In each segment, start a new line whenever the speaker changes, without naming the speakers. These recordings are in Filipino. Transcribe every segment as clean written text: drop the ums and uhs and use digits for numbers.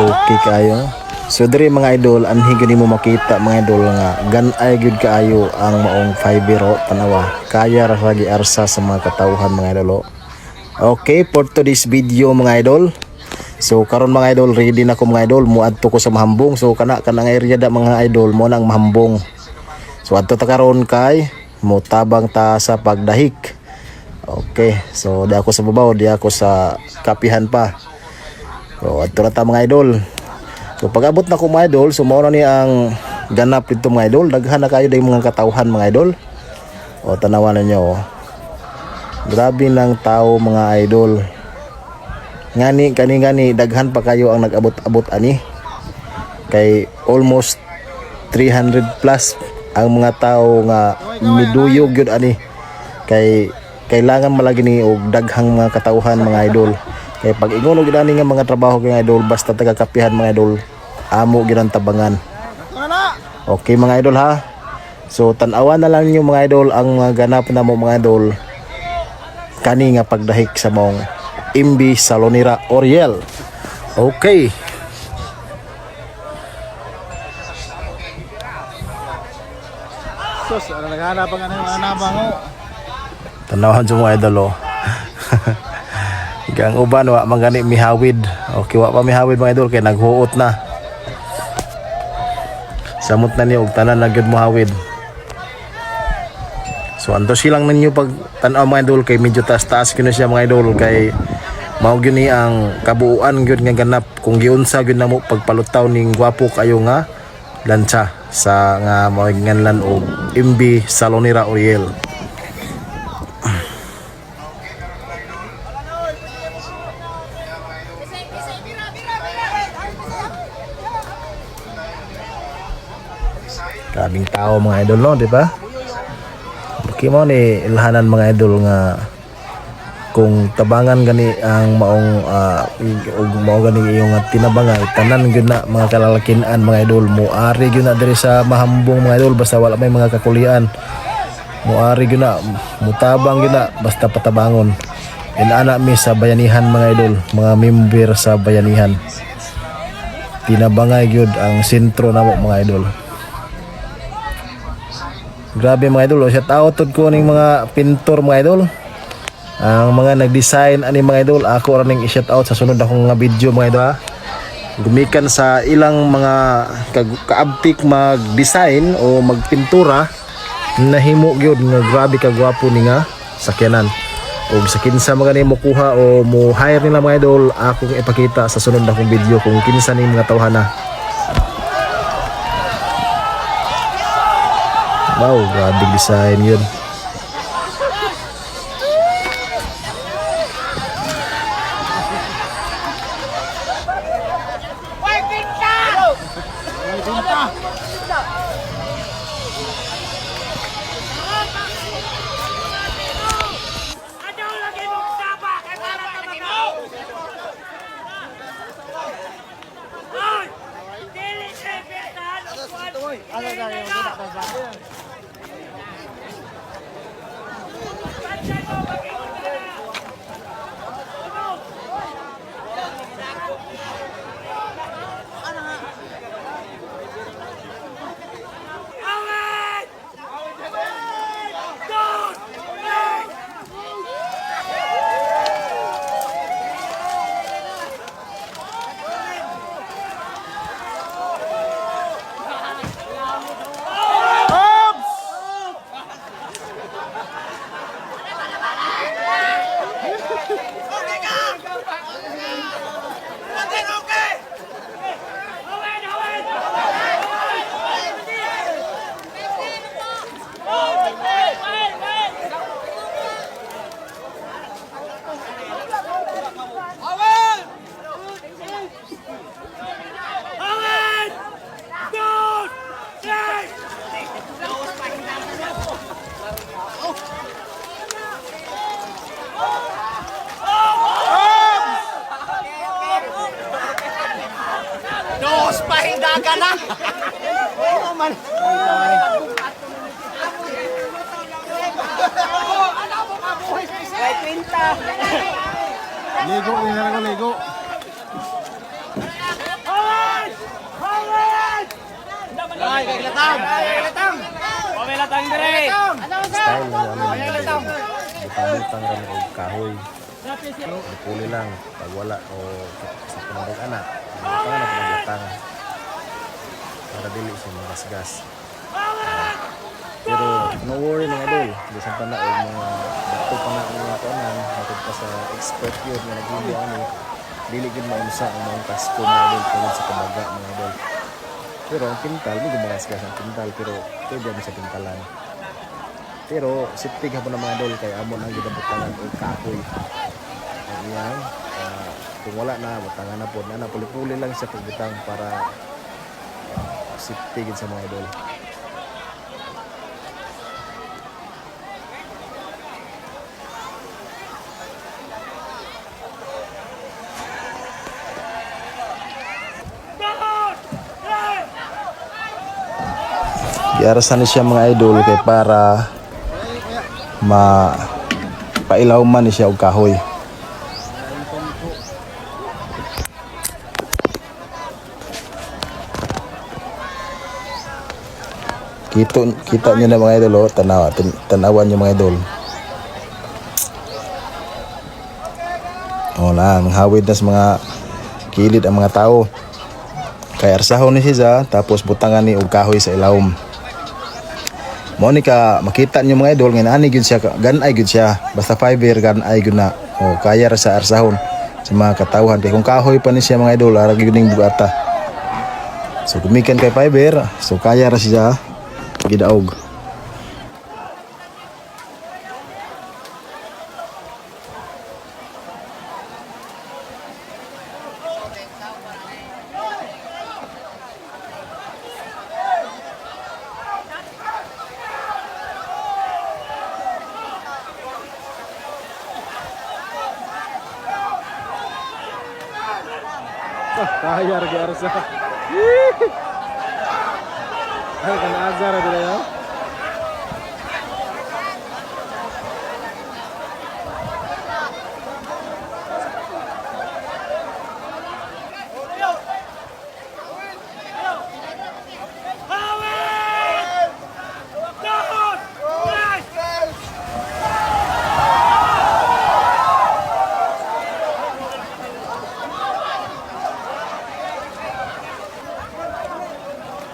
Okay kayo. So diri mga idol, anhi gani mo makita mga idol nga ganay gyud kaayo ang maong fibero tanawa. Kaya ra lagi arsa sa mga katawhan mga idol. Okay, for today's video mga idol. So karon mga idol, ready na ko mga idol, muadto ko sa mahambong. So kanang area da mga idol mo nang mahambong. So adto ta karon kay motabang ta sa pagdahik. Okay, so di ako sa babaw, di ako sa kapihan pa. So adto na ta mga idol. So pag abot na ko mga idol, so mao na ni ang ganap dito mga idol. Daghan na kayo day mga katawhan mga idol. O tanawan ninyo. Grabe ng tao mga idol. Ngani kani daghan pa kayo ang nag-abot-abot ani. Kay almost 300 plus ang mga tao nga miduyog gyud ani. Kay kailangan malagi ni og daghang mga katawhan mga idol. Kay pag ingon og ani nga mga trabaho mga idol, basta taga-kapihan mga idol, amo gyud ang tabangan. Okay mga idol ha. So tan-awan na lang niyo mga idol ang ganap na mo mga idol kani nga pagdahik sa mong MB Salonera Oriel. Okay.
Sus, naghanap ang anabang mo.
Tanawan sa mga idol oh. Gang uban wa mangani mihawid. Okay, wa pa mihawid mga idol kay naghuot na. Samot na niyo og tanan na gyud mohawid. So anto silang ninyo pag tan-aw mga idol kay medyo taas-taas gyud na siya mga idol kay mao gyud ni ang kabuuan gyud nga ganap kung giunsa gyud namo pagpalutaw ning gwapo kayo nga lansa sa nga mao nganlan og MB Salonera Oriel. Kaming tao mga idol no, di ba? Okay mo ni ilhanan mga idol nga kung tabangan gani ang maong mao gani yung tinabangan tanan gyud na mga kalalakinan mga idol moari gyud na diri sa mahambong mga idol basta wala may mga kakulian. Moari gyud na mutabang gyud na basta patabangon. Inana mi sa bayanihan mga idol, mga member sa bayanihan. Tinabangay gyud ang sentro namo mga idol. Grabe mga idol, shout out ko ning mga pintor mga idol. Ang mga nag-design ani mga idol, ako ra ning i-shout out sa sunod akong nga video mga idol ha. Gumikan sa ilang mga kaabtik mag-design o magpintura, nahimo gyud nga grabe ka gwapo ni nga sakyanan. O sa kinsa mga ni mo kuha o mo hire nila mga idol, akong ipakita sa sunod akong video kung kinsa ni mga tawhana. Wow, grabe design yun.
Dos pahindagan na. Oo man. May pinta.
Ligo, ligo.
Style lang ano mga idol. Butang-butang rin o kahoy. Puli lang pag wala o sa pinabag anak. Butang na pinabutang. Para dili siya magasgas. Pero no worry mga idol. Bisan pa na o mga bato pa na ang mga kanan. Matod pa sa expert yun na nag-video ano. Dili gud maunsa ang mga kasko mga idol tungod sa kabaga mga idol. Pero ang pintal, hindi gumagasgas ang pintal pero pwede mo sa pintalan. Pero siptig hapon ng mga idol kay amon ang gidabutangan o kahoy. Ang iyan, kung wala na, butangan na po. Puli-puli lang siya pagbutang para siptigin sa mga idol. Giarasan ni siya mga idol kay para pailaw man ni siya og kahoy. Kita niyo na mga idol, tanawan niyo mga idol. Nang hawid na sa mga kilid ang mga tao. Kay arsahon ni siya tapos butangan ni og kahoy sa ilawom. Mo ni ka makita niyo mga idol nga ani gyud siya ganay gyud siya basta fiber ganay gyud na kaya ra sa arsahon sa mga katawhan kay kung kahoy pa ni siya mga idol ara gyud ning bugata so gumikan kay fiber so kaya ra siya gidaog.
Kaya lagi arsa. Ay kan azar ada ya.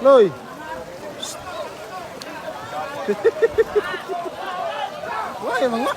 Loy. Wah, mga.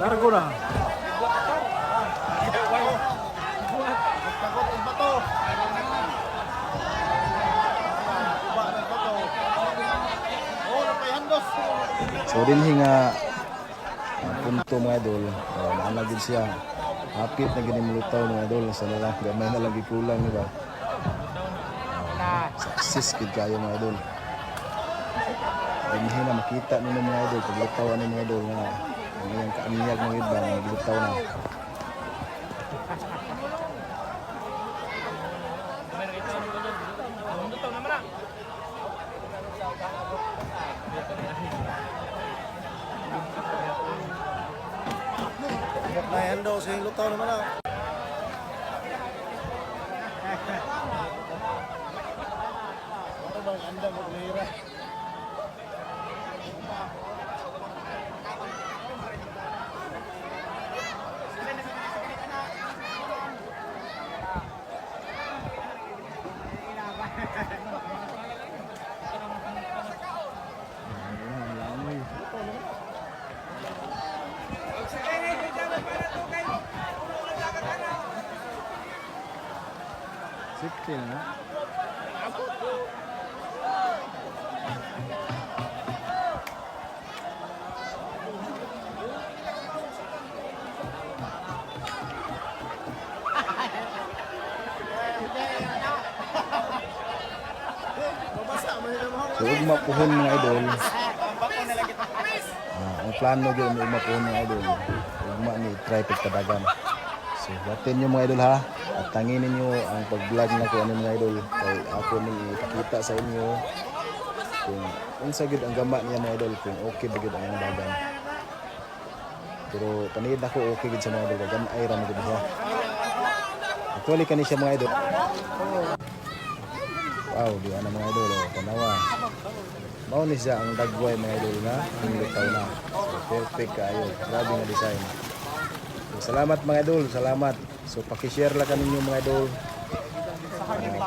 Largo na.
So dinhi nga punto mga idol, naanagid siya. Hapit na gini mulutaw mga idol sa lalaki gamay na lagi kulang di ba? Success gid kayo mga idol. Dinhi na makita ninyo mga idol paglutaw ani mga idol nga ang kaanyag ng iba naglutaw na.
May hando sa lutaw naman na. Ano bang anda mo lira? Sipti na.
So ugma puhon mga idol. Ang plano gyud ugma puhon mga idol. Ugma ni try pagkadagan. So batin nyo mga idol ha. At tanginin nyo ang pag-vlog na ko ano mga idol. Kay ako nang ipakita sa inyo kung unsa gyud ang gama niya mga idol, kung okay ba gyud ang dagan. Pero panid ako okay gyud sa mga idol, gan ay ra gyud siya. Actually kani siya mga idol. Wow, di ana mga idol, oh, tanawa. Mao ni siya ang dagway mga idol na hinglitaw na. So, perfect kayo. Grabe nga design. So, salamat mga idol, salamat. So paki-share lang kaninyo mga idol.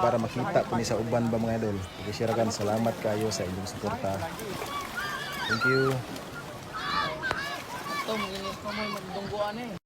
Para makita ko ni sa uban ba mga idol. Paki-share kan, salamat kayo sa inyong suporta. Thank you.
Ito, magiging mo magdungguan eh.